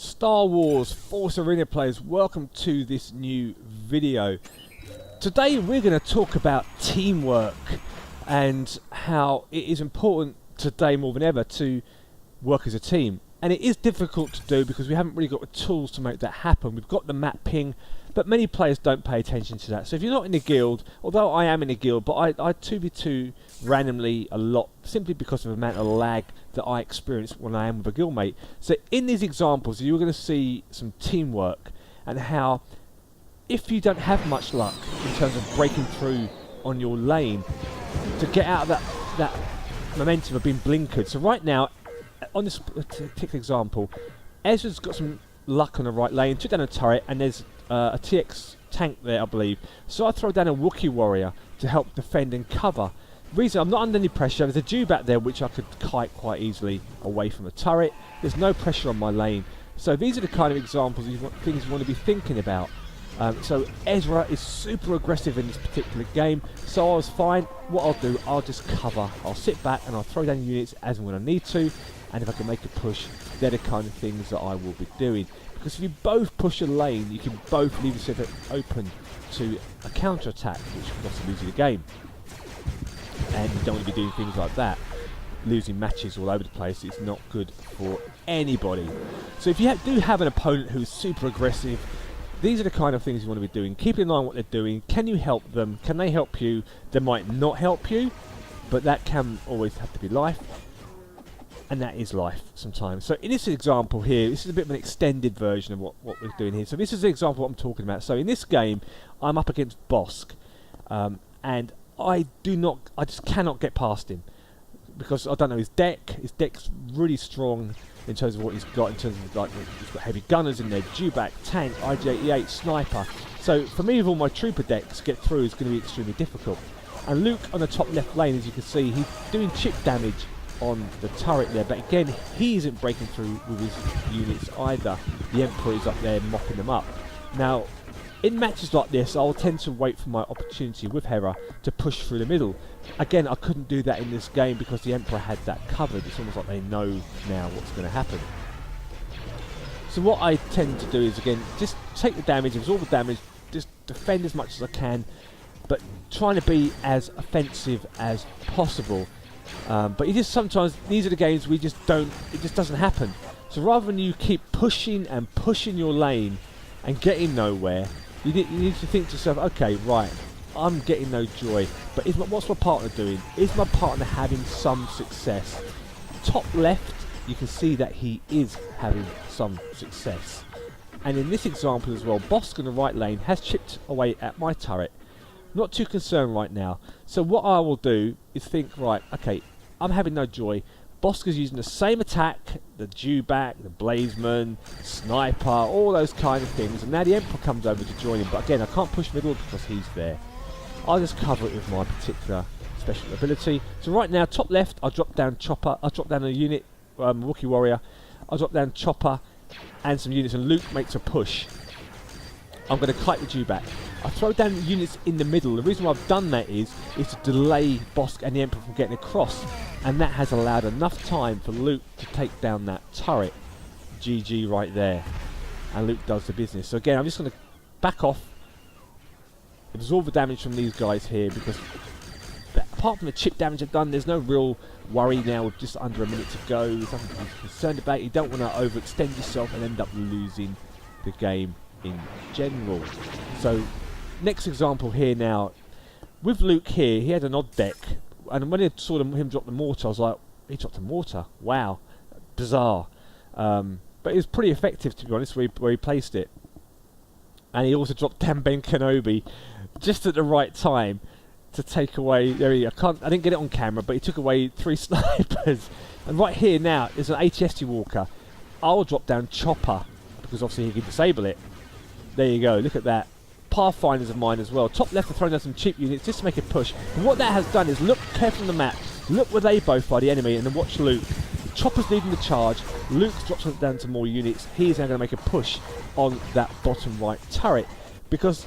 Star Wars Force Arena players, welcome to this new video. Today we're going to talk about teamwork and how it is important today more than ever to work as a team. And it is difficult to do because we haven't really got the tools to make that happen. We've got the map ping, but many players don't pay attention to that. So if you're not in a guild, although I am in a guild, but I 2v2 randomly a lot simply because of the amount of lag that I experience when I am with a guildmate. So in these examples you're going to see some teamwork and how if you don't have much luck in terms of breaking through on your lane to get out of that momentum of being blinkered. So right now on this particular example, Ezra's got some luck on the right lane, took down a turret, and there's a TX tank there I believe. So I throw down a Wookiee warrior to help defend and cover. Reason I'm not under any pressure, there's a Jew back there which I could kite quite easily away from the turret. There's no pressure on my lane. So these are the kind of examples of things you want to be thinking about. So Ezra is super aggressive in this particular game, so I was fine. What I'll do, I'll just cover. I'll sit back and I'll throw down units as and when I need to, and if I can make a push, they're the kind of things that I will be doing. Because if you both push a lane, you can both leave yourself open to a counter-attack, which can also lose you the game. And you don't want to be doing things like that. Losing matches all over the place is not good for anybody. So if you do have an opponent who's super aggressive, these are the kind of things you want to be doing. Keep in mind what they're doing. Can you help them? Can they help you? They might not help you, but that can always have to be life. And that is life sometimes. So in this example here, this is a bit of an extended version of what we're doing here. So this is the example of what I'm talking about. So in this game, I'm up against Bosk, and I just cannot get past him because I don't know his deck. His deck's really strong in terms of what he's got, in terms of like he's got heavy gunners in there, Dewback, tank, IG-88, sniper. So for me with all my trooper decks, get through is going to be extremely difficult. And Luke on the top left lane, as you can see, he's doing chip damage on the turret there, but again he isn't breaking through with his units either. The Emperor is up there mopping them up. Now in matches like this I'll tend to wait for my opportunity with Hera to push through the middle. Again I couldn't do that in this game because the Emperor had that covered. It's almost like they know now what's going to happen. So what I tend to do is again just take the damage, absorb the damage, just defend as much as I can, but trying to be as offensive as possible. But it just sometimes these are the games we just don't, it just doesn't happen. So rather than you keep pushing and pushing your lane and getting nowhere, you need to think to yourself, okay, right, I'm getting no joy, but what's my partner doing? Is my partner having some success? Top left, you can see that he is having some success. And in this example as well, Bosk on the right lane has chipped away at my turret. Not too concerned right now. So what I will do is think, right, okay, I'm having no joy. Bosk is using the same attack, the Dewback, the Blazeman, Sniper, all those kind of things. And now the Emperor comes over to join him. But again, I can't push middle because he's there. I'll just cover it with my particular special ability. So right now, top left, I'll drop down Chopper. I'll drop down a unit, Wookiee Warrior. I'll drop down Chopper and some units. And Luke makes a push. I'm going to kite the Dewback. I throw down units in the middle. The reason why I've done that is to delay Bosk and the Emperor from getting across, and that has allowed enough time for Luke to take down that turret. GG right there, and Luke does the business. So again, I'm just going to back off, absorb the damage from these guys here, because apart from the chip damage I've done, there's no real worry now with just under a minute to go. There's nothing to be concerned about. You don't want to overextend yourself and end up losing the game in general. So next example here now, with Luke here, he had an odd deck, and when I saw him drop the mortar, I was like, he dropped a mortar, wow, bizarre. But it was pretty effective, to be honest, where he placed it. And he also dropped down Ben Kenobi just at the right time to take away, there he go, I didn't get it on camera, but he took away 3 snipers. And right here now is an ATST walker. I'll drop down Chopper because obviously he can disable it. There you go, look at that. Pathfinders of mine as well. Top left are throwing down some cheap units just to make a push. And what that has done is look carefully on the map. Look where they both are, the enemy, and then watch Luke. Chopper's leading the charge. Luke drops down to more units. He is now going to make a push on that bottom right turret. Because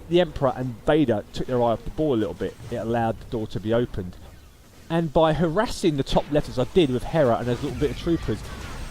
the Emperor and Vader took their eye off the ball a little bit, it allowed the door to be opened. And by harassing the top left as I did with Hera and those little bit of troopers,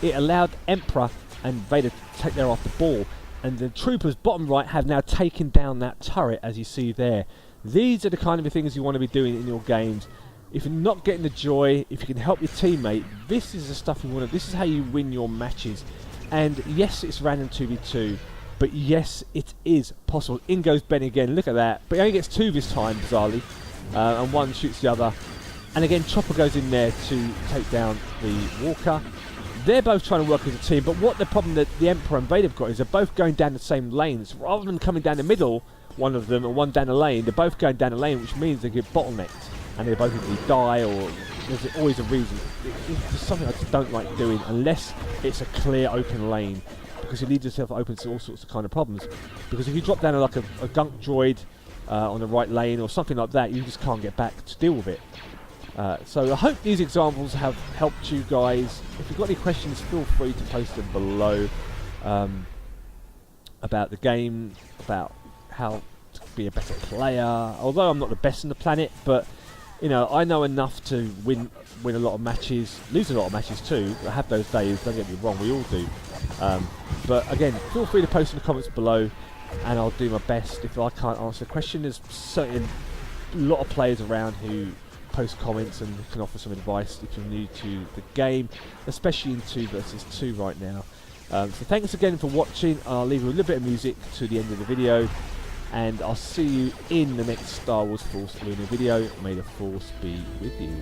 it allowed Emperor and Vader take their off the ball, and the troopers bottom right have now taken down that turret, as you see there. These are the kind of things you want to be doing in your games. If you're not getting the joy, if you can help your teammate, this is the stuff you want to. This is how you win your matches. And yes, it's random 2v2, but yes, it is possible. In goes Ben again. Look at that. But he only gets 2 this time, bizarrely, and one shoots the other. And again, Chopper goes in there to take down the Walker. They're both trying to work as a team, but what the problem that the Emperor and Vader have got is they're both going down the same lanes. Rather than coming down the middle, one of them, and one down the lane, they're both going down the lane, which means they get bottlenecked. And they both either die, or there's always a reason. It's something I just don't like doing unless it's a clear open lane, because it leaves yourself open to all sorts of kind of problems. Because if you drop down like a gunk droid on the right lane or something like that, you just can't get back to deal with it. So I hope these examples have helped you guys. If you've got any questions, feel free to post them below about the game, about how to be a better player. Although I'm not the best on the planet, but you know, I know enough to win a lot of matches, lose a lot of matches too. I have those days, don't get me wrong, we all do. But again, feel free to post in the comments below, and I'll do my best. If I can't answer a question, there's certainly a lot of players around who post comments and can offer some advice if you're new to the game, especially in 2 versus 2 right now. So thanks again for watching. I'll leave you a little bit of music to the end of the video, and I'll see you in the next Star Wars Force Arena video. May the Force be with you.